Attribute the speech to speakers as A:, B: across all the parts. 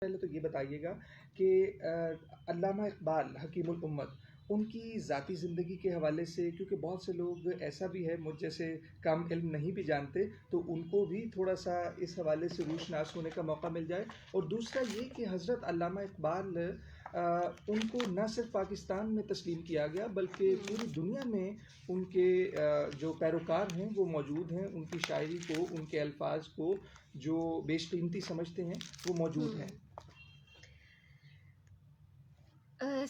A: پہلے تو یہ بتائیے گا کہ علامہ اقبال حکیم الامت ان کی ذاتی زندگی کے حوالے سے، کیونکہ بہت سے لوگ ایسا بھی ہے مجھ جیسے کم علم نہیں بھی جانتے، تو ان کو بھی تھوڑا سا اس حوالے سے روشناس ہونے کا موقع مل جائے. اور دوسرا یہ کہ حضرت علامہ اقبال ان کو نہ صرف پاکستان میں تسلیم کیا گیا بلکہ پوری دنیا میں ان کے جو پیروکار ہیں وہ موجود ہیں، ان کی شاعری کو، ان کے الفاظ کو جو بیش قیمتی سمجھتے ہیں وہ موجود ہیں.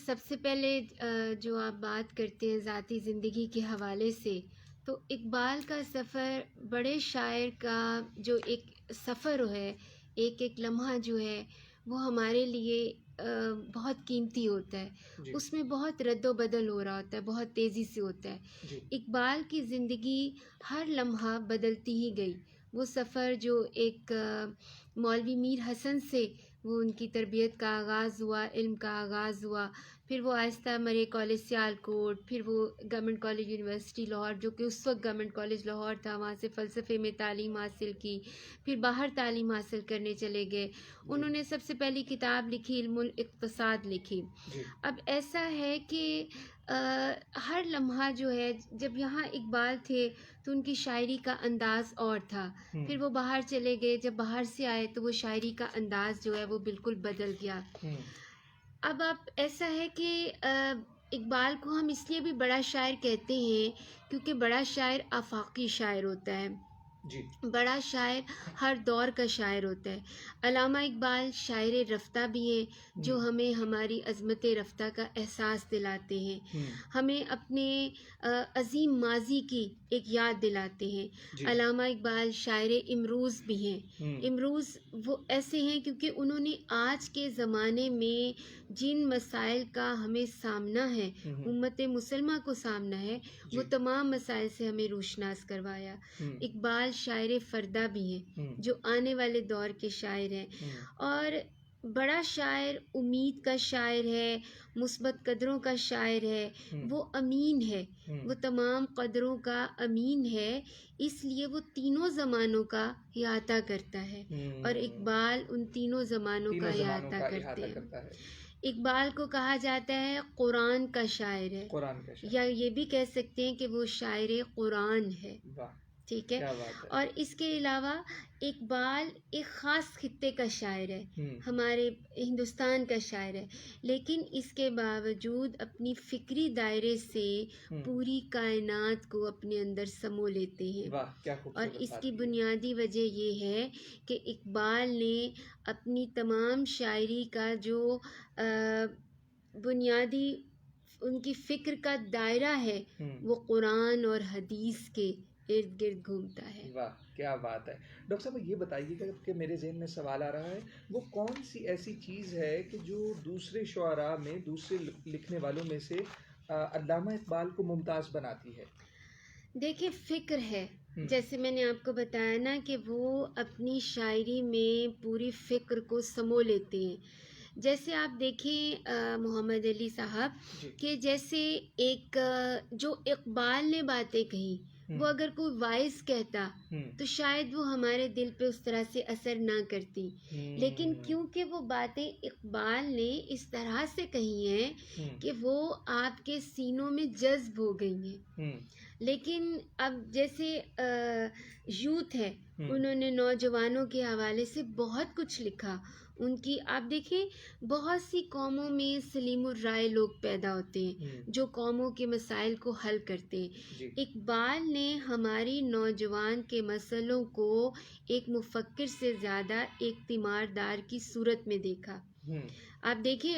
B: سب سے پہلے جو آپ بات کرتے ہیں ذاتی زندگی کے حوالے سے، تو اقبال کا سفر بڑے شاعر کا جو ایک سفر ہے، ایک ایک لمحہ جو ہے وہ ہمارے لیے بہت قیمتی ہوتا ہے.
A: جی
B: اس میں بہت رد و بدل ہو رہا ہوتا ہے، بہت تیزی سے ہوتا ہے.
A: جی
B: اقبال کی زندگی ہر لمحہ بدلتی ہی گئی. وہ سفر جو ایک مولوی میر حسن سے وہ ان کی تربیت کا آغاز ہوا، علم کا آغاز ہوا، پھر وہ آہستہ مرے کالج سیالکوٹ، پھر وہ گورنمنٹ کالج یونیورسٹی لاہور جو کہ اس وقت گورنمنٹ کالج لاہور تھا، وہاں سے فلسفے میں تعلیم حاصل کی، پھر باہر تعلیم حاصل کرنے چلے گئے. انہوں نے سب سے پہلی کتاب لکھی علم الاقتصاد لکھی.
A: جی
B: اب ایسا ہے کہ ہر لمحہ جو ہے، جب یہاں اقبال تھے تو ان کی شاعری کا انداز اور تھا، پھر وہ باہر چلے گئے، جب باہر سے آئے تو وہ شاعری کا انداز جو ہے وہ بالکل بدل گیا. اب آپ ایسا ہے کہ اقبال کو ہم اس لیے بھی بڑا شاعر کہتے ہیں کیونکہ بڑا شاعر آفاقی شاعر ہوتا ہے.
A: جی
B: بڑا شاعر ہر دور کا شاعر ہوتا ہے. علامہ اقبال شاعر رفتہ بھی ہیں جو ہمیں ہماری عظمت رفتہ کا احساس دلاتے ہیں، ہمیں اپنے عظیم ماضی کی ایک یاد دلاتے ہیں. علامہ اقبال شاعر امروز بھی ہیں. امروز وہ ایسے ہیں کیونکہ انہوں نے آج کے زمانے میں جن مسائل کا ہمیں سامنا ہے، امت مسلمہ کو سامنا ہے، وہ تمام مسائل سے ہمیں روشناس کروایا. اقبال شاعر فردہ بھی ہیں جو آنے والے دور کے شاعر ہیں. اور بڑا شاعر امید کا شاعر ہے، مثبت قدروں کا شاعر ہے، وہ امین ہے، وہ تمام قدروں کا امین ہے، اس لیے وہ تینوں زمانوں کا احاطہ کرتا ہے. اور اقبال ان تینوں زمانوں کا احاطہ کرتے ہیں. اقبال کو کہا جاتا ہے قرآن کا شاعر ہے، یا یہ بھی کہہ سکتے ہیں کہ وہ شاعر قرآن ہے. ٹھیک ہے. اور اس کے علاوہ اقبال ایک خاص خطے کا شاعر ہے، ہمارے ہندوستان کا شاعر ہے، لیکن اس کے باوجود اپنی فکری دائرے سے پوری کائنات کو اپنے اندر سمو لیتے ہیں. اور اس کی بنیادی وجہ یہ ہے کہ اقبال نے اپنی تمام شاعری کا جو بنیادی ان کی فکر کا دائرہ ہے وہ قرآن اور حدیث کے ارد گرد گھومتا ہے.
A: واہ کیا بات ہے. ڈاکٹر صاحب یہ بتائیے گا کہ میرے ذہن میں سوال آ رہا ہے، وہ کون سی ایسی چیز ہے کہ جو دوسرے شعراء میں، دوسرے لکھنے والوں میں سے علامہ اقبال کو ممتاز بناتی ہے؟
B: دیکھیں فکر ہے، جیسے میں نے آپ کو بتایا نا کہ وہ اپنی شاعری میں پوری فکر کو سمو لیتے ہیں. جیسے آپ دیکھیں محمد علی صاحب کہ جیسے ایک جو اقبال نے باتیں کہی وہ اگر کوئی وائس کہتا تو شاید وہ ہمارے دل پہ اس طرح سے اثر نہ کرتی، لیکن کیونکہ وہ باتیں اقبال نے اس طرح سے کہی ہیں کہ وہ آپ کے سینوں میں جذب ہو گئی ہیں. لیکن اب جیسے یوتھ ہے، انہوں نے نوجوانوں کے حوالے سے بہت کچھ لکھا. ان کی آپ دیکھیں بہت سی قوموں میں سلیم الرائے لوگ پیدا ہوتے ہیں جو قوموں کے مسائل کو حل کرتے ہیں. اقبال نے ہماری نوجوان کے مسئلوں کو ایک مفکر سے زیادہ ایک تیماردار کی صورت میں دیکھا. آپ دیکھیں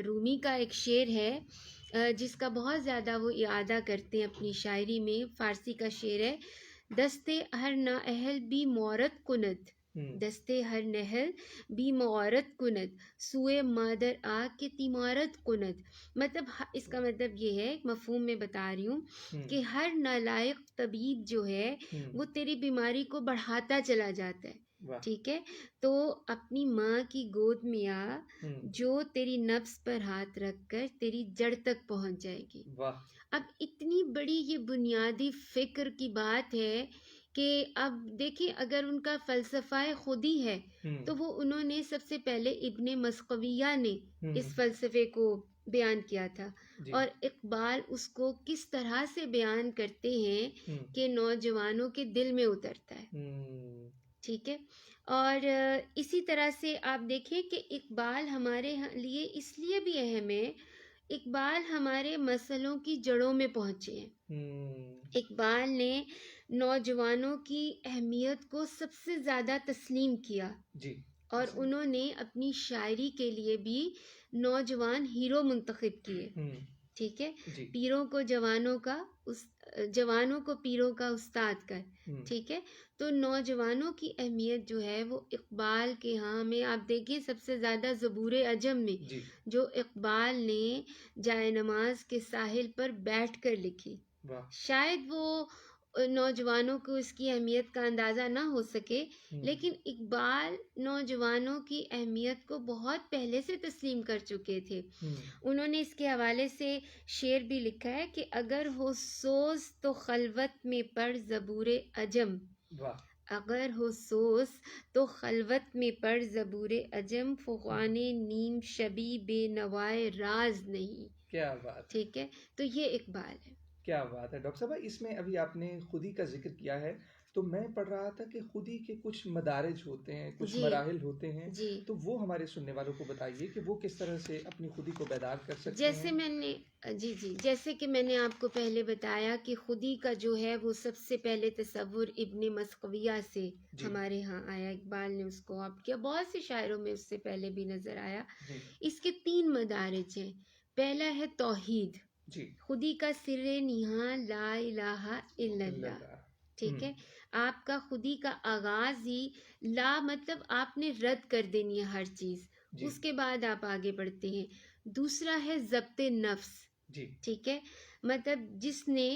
B: رومی کا ایک شعر ہے جس کا بہت زیادہ وہ اعادہ کرتے ہیں اپنی شاعری میں. فارسی کا شعر ہے، دستے ہر نااہل بھی مورت کند، دستے ہر نہل بھی معورت کند، سوئے مادر آ کے تیمارت کند. مطلب اس کا مطلب یہ ہے، مفہوم میں بتا رہی ہوں کہ ہر نالائق طبیب جو ہے وہ تیری بیماری کو بڑھاتا چلا جاتا ہے. ٹھیک ہے، تو اپنی ماں کی گود میں آ جو تیری نفس پر ہاتھ رکھ کر تیری جڑ تک پہنچ جائے گی. اب اتنی بڑی یہ بنیادی فکر کی بات ہے، کہ اب دیکھیں اگر ان کا فلسفہ خودی ہے تو وہ انہوں نے سب سے پہلے ابن مسقویہ نے اس فلسفے کو بیان کیا تھا، اور اقبال اس کو کس طرح سے بیان کرتے ہیں کہ نوجوانوں کے دل میں اترتا ہے، ٹھیک ہے۔ اور اسی طرح سے آپ دیکھیں کہ اقبال ہمارے لیے اس لیے بھی اہم ہے، اقبال ہمارے مسئلوں کی جڑوں میں پہنچے ہیں۔ اقبال نے نوجوانوں کی اہمیت کو سب سے زیادہ تسلیم کیا، اور انہوں نے اپنی شاعری کے لیے بھی نوجوان ہیرو منتخب کیے، ٹھیک ہے، پیروں کو جوانوں کو پیروں کا استاد کر، ٹھیک ہے۔ تو نوجوانوں کی اہمیت جو ہے وہ اقبال کے ہاں میں آپ دیکھیں سب سے زیادہ زبور عجم میں جو اقبال نے جائے نماز کے ساحل پر بیٹھ کر لکھی، شاید وہ نوجوانوں کو اس کی اہمیت کا اندازہ نہ ہو سکے، لیکن اقبال نوجوانوں کی اہمیت کو بہت پہلے سے تسلیم کر چکے تھے۔ انہوں نے اس کے حوالے سے شعر بھی لکھا ہے کہ اگر ہو سوز تو خلوت میں پڑھ زبور عجم، اگر ہو سوز تو خلوت میں پڑھ زبور عجم، فغان نیم شبی بے نوائے راز نہیں،
A: کیا بات،
B: ٹھیک ہے۔ تو یہ اقبال ہے۔
A: کیا بات ہے ڈاکٹر صاحبہ، اس میں ابھی آپ نے خودی کا ذکر کیا ہے، تو میں پڑھ رہا تھا کہ خودی کے کچھ مدارج ہوتے ہیں، کچھ مراحل ہوتے ہیں، تو وہ ہمارے سننے والوں کو بتائیے کہ وہ کس طرح سے اپنی خودی کو بیدار کر سکتے
B: جیسے
A: ہیں۔
B: میں نے جیسے کہ میں نے آپ کو پہلے بتایا کہ خودی کا جو ہے وہ سب سے پہلے تصور ابن مسقویہ سے ہمارے ہاں آیا، اقبال نے اس کو آپ کیا، بہت سے شاعروں میں اس سے پہلے بھی نظر آیا۔ اس کے 3 مدارج ہیں۔ پہلا ہے توحید، خودی کا سر نہاں لا الہ الا اللہ، ٹھیک ہے۔ آپ کا خودی کا آغاز ہی لا، مطلب آپ نے رد کر دینی ہے ہر چیز، اس کے بعد آپ آگے بڑھتے ہیں۔ دوسرا ہے ضبط نفس، ٹھیک ہے، مطلب جس نے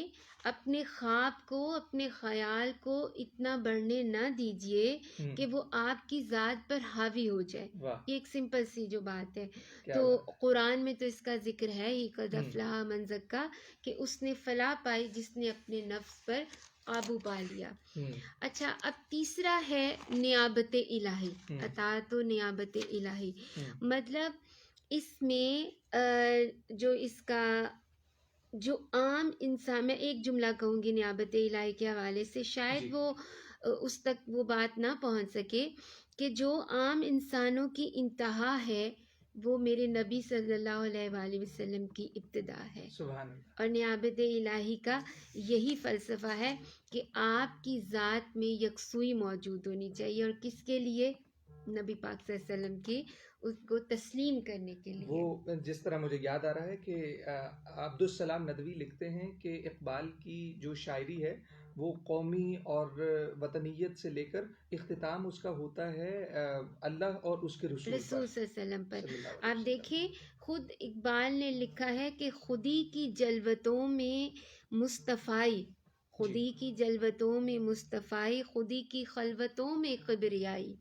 B: اپنے خواب کو، اپنے خیال کو اتنا بڑھنے نہ دیجیے کہ وہ آپ کی ذات پر حاوی ہو جائے۔ یہ ایک سمپل سی جو بات ہے، تو قرآن میں تو اس کا ذکر ہے ہی، قد افلح من زکا، کہ اس نے فلاح پائی جس نے اپنے نفس پر قابو پا لیا۔ اچھا، اب تیسرا ہے نیابت الہی، اطاعت و نیابت الہی، مطلب اس میں جو اس کا جو عام انسان، میں ایک جملہ کہوں گی نیابت الہی کے حوالے سے، شاید وہ اس تک وہ بات نہ پہنچ سکے، کہ جو عام انسانوں کی انتہا ہے وہ میرے نبی صلی اللہ علیہ وآلہ وسلم کی ابتدا ہے۔
A: سبحان اللہ۔
B: اور نیابت الہی کا یہی فلسفہ ہے کہ آپ کی ذات میں یکسوئی موجود ہونی چاہیے، اور کس کے لیے؟ نبی پاک صلی اللہ علیہ وسلم کی اس کو تسلیم کرنے کے لیے۔
A: وہ جس طرح مجھے یاد آ رہا ہے کہ عبدالسلام ندوی لکھتے ہیں کہ اقبال کی جو شاعری ہے وہ قومی اور وطنیت سے لے کر اختتام اس کا ہوتا ہے اللہ اور اس کے رسول
B: صلی اللہ علیہ وسلم پر۔ آپ دیکھیں خود اقبال نے لکھا ہے کہ خودی کی جلوتوں میں مصطفائی، خودی کی جلوتوں میں مصطفائی، خودی کی خلوتوں میں کبریائی،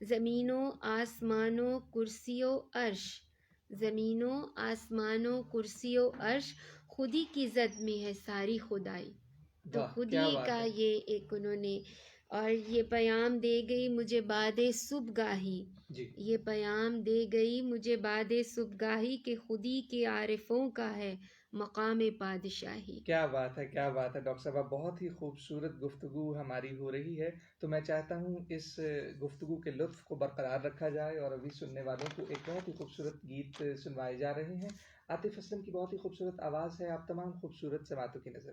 B: زمینوں آسمانوں کرسی و عرش، زمینوں آسمانوں کرسی و عرش، خودی کی زد میں ہے ساری خدائی۔ تو خودی کا یہ ایک انہوں نے، اور یہ پیام دے گئی مجھے باد صبح گاہی، یہ پیام دے گئی مجھے باد صبح گاہی، کہ خودی کے عارفوں کا ہے مقام پادشاہی۔
A: کیا بات ہے، کیا بات ہے ڈاکٹر صاحبہ، بہت ہی خوبصورت گفتگو ہماری ہو رہی ہے، تو میں چاہتا ہوں اس گفتگو کے لطف کو برقرار رکھا جائے، اور ابھی سننے والوں کو ایک بہت ہی خوبصورت گیت سنوائے جا رہے ہیں۔ عاطف اسلم کی بہت ہی خوبصورت آواز ہے، آپ تمام خوبصورت سماعتوں کی نظر۔